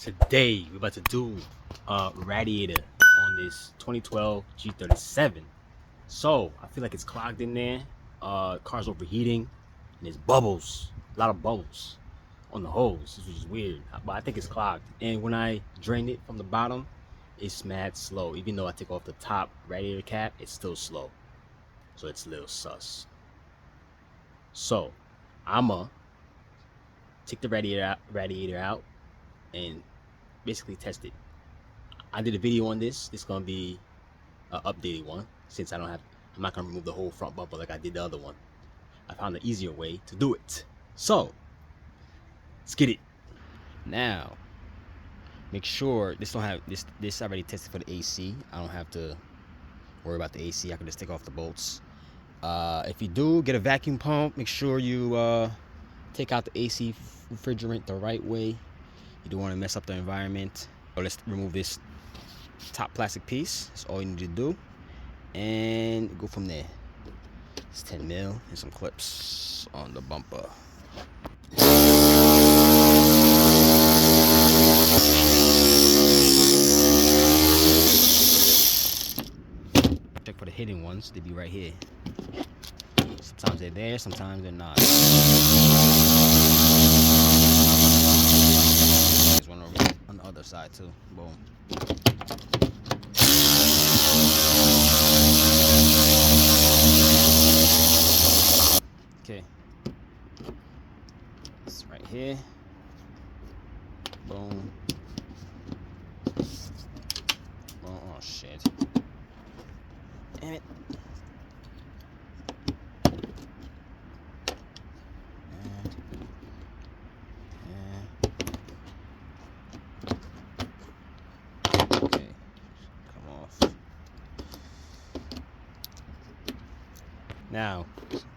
Today we're about to do a radiator on this 2012 G37. So I feel like it's clogged in there. Car's overheating and there's bubbles, a lot of bubbles on the hose, which is weird, but I think it's clogged. And when I drain it from the bottom, it's mad slow. Even though I take off the top radiator cap, it's still slow. So it's a little sus. So I'ma take the radiator out and basically test it. I did a video on this. This is gonna be an updated one since I'm not gonna remove the whole front bumper like I did the other one. I found an easier way to do it. So let's get it. Now make sure this don't have this already tested for the AC. I don't have to worry about the AC. I can just take off the bolts. If you do get a vacuum pump, make sure you take out the AC refrigerant the right way. You don't want to mess up the environment. So let's remove this top plastic piece. That's all you need to do, and go from there. It's 10 mil and some clips on the bumper. Check for the hidden ones. They be right here. Sometimes they're there, sometimes they're not. There's one over on the other side too. Boom. Okay. It's right here. Boom. Boom. Oh shit. Damn it. Okay. Come off. Now,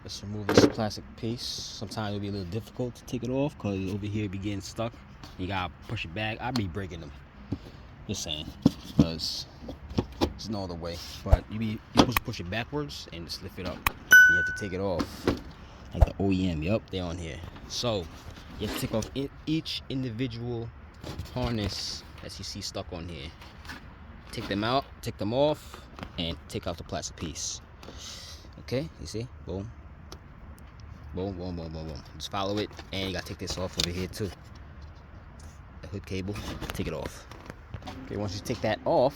let's remove this plastic piece. Sometimes it'll be a little difficult to take it off because over here it be getting stuck. You gotta push it back. I'll be breaking them. Just saying, because there's no other way. But you're supposed to push it backwards and just lift it up. You have to take it off like the OEM. Yup, they're on here. So you have to take off each individual harness that you see stuck on here. Take them out, take them off, and take out the plastic piece. Okay, you see? Boom. Boom, boom, boom, boom, boom. Just follow it, and you gotta take this off over here too. The hood cable, take it off. Okay, once you take that off,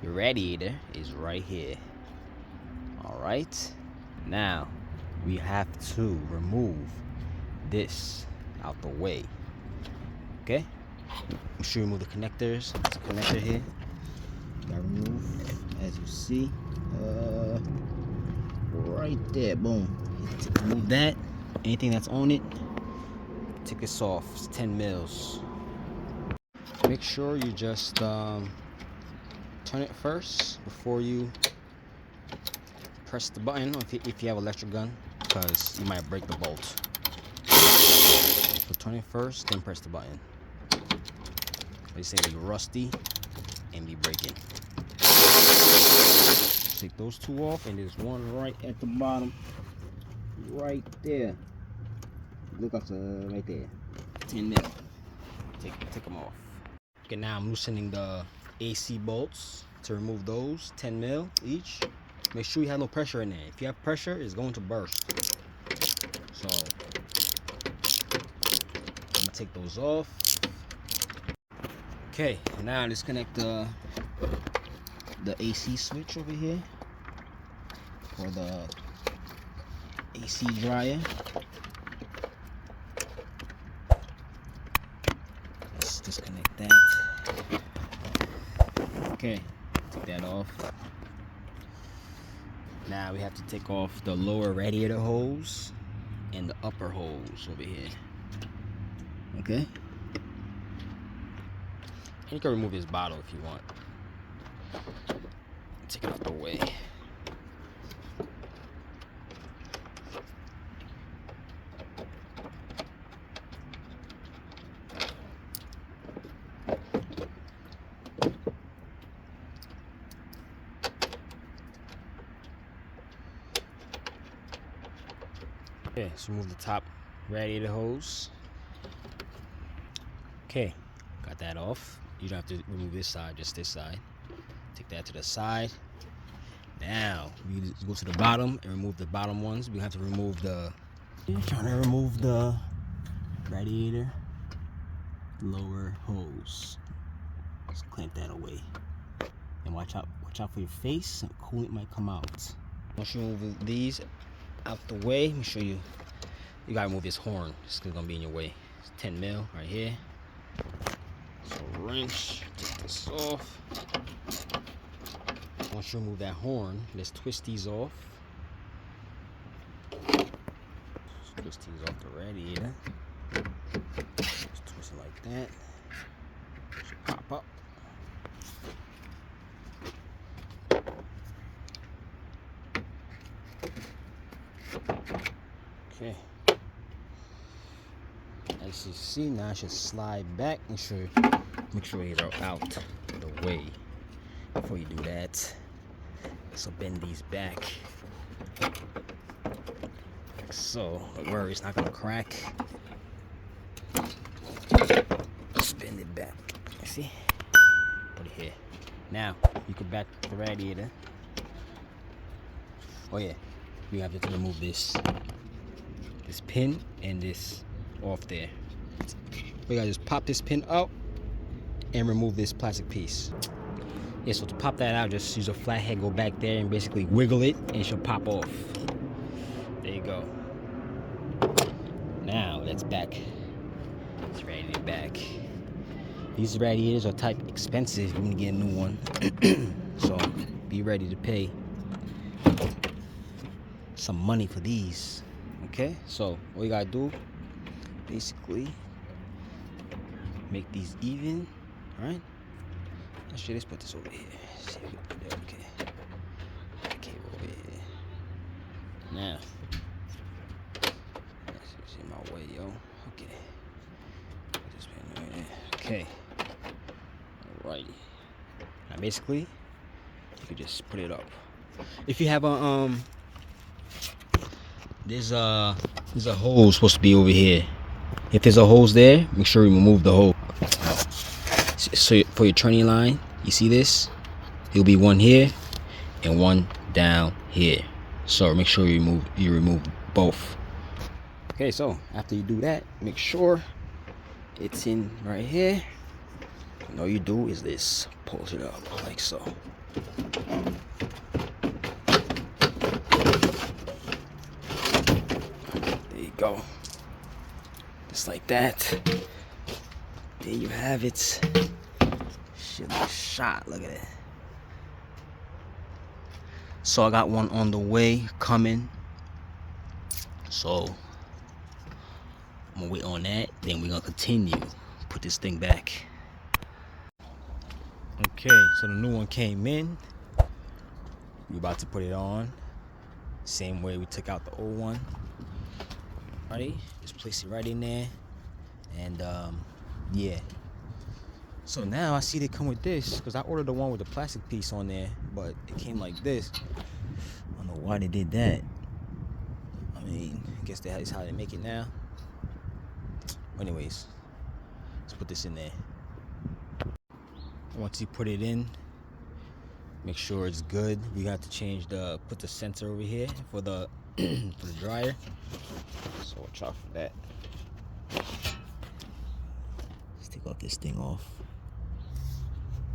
your radiator is right here. Alright, now we have to remove this out the way. Okay? Make sure you remove the connectors. There's a connector here. Gotta remove, as you see. Right there, boom. Remove that. Anything that's on it, take this off. It's 10 mils. Make sure you just turn it first before you press the button if you have an electric gun, because you might break the bolt. So turn it first, then press the button. They say it'll be rusty and be breaking. Take those two off, and there's one right at the bottom, right there. Look up to right there. 10 mil. Take them off. Okay, now I'm loosening the AC bolts to remove those. 10 mil each. Make sure you have no pressure in there. If you have pressure, it's going to burst. So I'm gonna take those off. Okay, now disconnect the AC switch over here for the AC dryer. Let's disconnect that. Okay, take that off. Now we have to take off the lower radiator hose and the upper hose over here. Okay? And you can remove this bottle if you want. Take it out the way. Okay, so remove the top radiator hose. Okay, got that off. You don't have to remove this side, just this side. Take that to the side. Now we go to the bottom and remove the bottom ones. We have to remove the. I'm trying to remove the radiator lower hose. Just clamp that away. And watch out for your face. Some coolant might come out. Once you remove these out the way, let me show you. You gotta remove this horn. It's gonna be in your way. It's 10 mil right here. So wrench, take this off. Once you remove that horn, let's twist these off. Just twist these off the radiator. Just twist it like that. Should pop up. Okay. As you see, now I should slide back. Make sure you're out the way. Before you do that, so bend these back like so. Don't worry, it's not gonna crack. Just bend it back. See? Put it here. Now you can back the radiator. Oh yeah, you have to remove this pin and this off there. We gotta just pop this pin out and remove this plastic piece. Yeah, so to pop that out, just use a flathead, go back there and basically wiggle it and it should pop off. There you go. Now let's back this radiator back. These radiators are type expensive. You're gonna get a new one. So be ready to pay some money for these. Okay, so what you gotta do, basically make these even, right? Actually, let's put this over here. See if we can put it okay. Okay, over here. Now, that's in my way, yo. Okay. Put this pin right there. Okay. Alrighty. Now, basically, you can just put it up. If you have a there's a hole supposed to be over here. If there's a hose there, make sure you remove the hole. So for your turning line, you see this? There'll be one here and one down here. So make sure you remove both. Okay, so after you do that, make sure it's in right here. And all you do is this, pulls it up like so. There you go. Just like that. There you have it. Shit looks shot. Look at it. So I got one on the way coming. So I'm gonna wait on that. Then we're gonna continue. Put this thing back. Okay, so the new one came in. We're about to put it on. Same way we took out the old one. Ready? Just place it right in there. And yeah. So now I see they come with this, because I ordered the one with the plastic piece on there, but it came like this. I don't know why they did that. I mean, I guess that is how they make it now. Anyways, let's put this in there. Once you put it in, make sure it's good. We got to change put the sensor over here for the for the dryer. So watch out for that. Let's take off this thing off.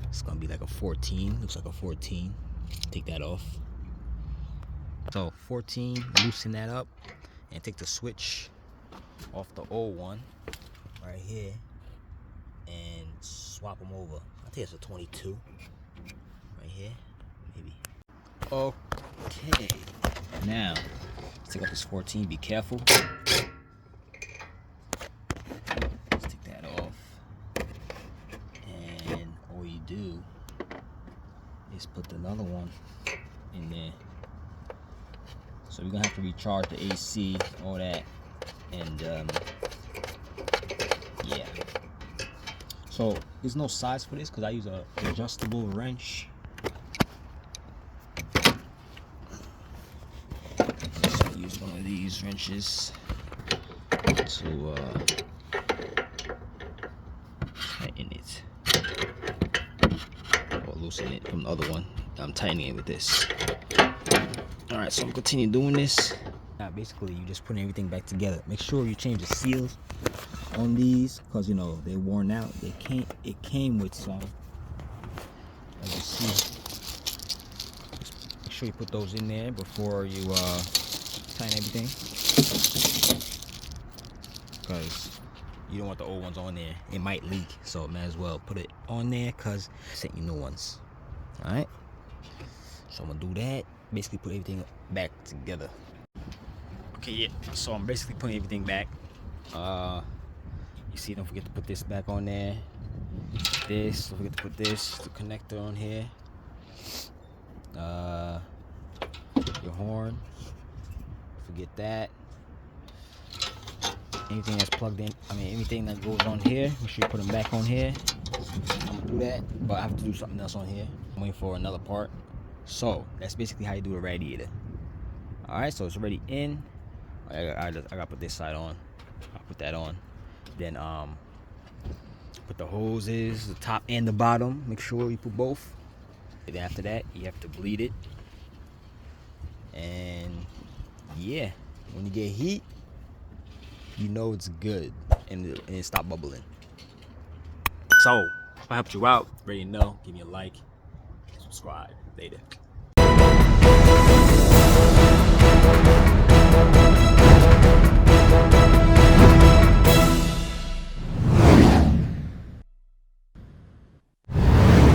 It's gonna be like a 14. Looks like a 14. Take that off. So 14, loosen that up and take the switch off the old one right here and swap them over. I think it's a 22 right here, maybe. Okay, now let's take off this 14. Be careful. Let's take that off, and all you do is put another one in there. So we're gonna have to recharge the AC, all that, and yeah. So there's no size for this because I use a adjustable wrench. So I use one of these wrenches to tighten it. loosen it from the other one. I'm tightening it with this. All right, so I'm continue doing this. Now, basically, you just put everything back together. Make sure you change the seals on these, because you know they're worn out. It came with some. As you see, just make sure you put those in there before you tighten everything, because you don't want the old ones on there. It might leak, so might as well put it on there, because sent you new ones. All right, so I'm gonna do that. Basically, put everything back together. Okay, yeah. So I'm basically putting everything back. You see, don't forget to put this back on there. This, don't forget to put this, the connector on here. Your horn, forget that. Anything that's plugged in, anything that goes on here, make sure you put them back on here. I'm gonna do that, but I have to do something else on here. I'm waiting for another part. So that's basically how you do a radiator. All right, so it's already in. I gotta put this side on. I'll put that on. Then put the hoses, the top and the bottom. Make sure you put both. And after that, you have to bleed it. And yeah, when you get heat, you know it's good, and it stop bubbling. So if I helped you out, ready to know, give me a like, subscribe. Later.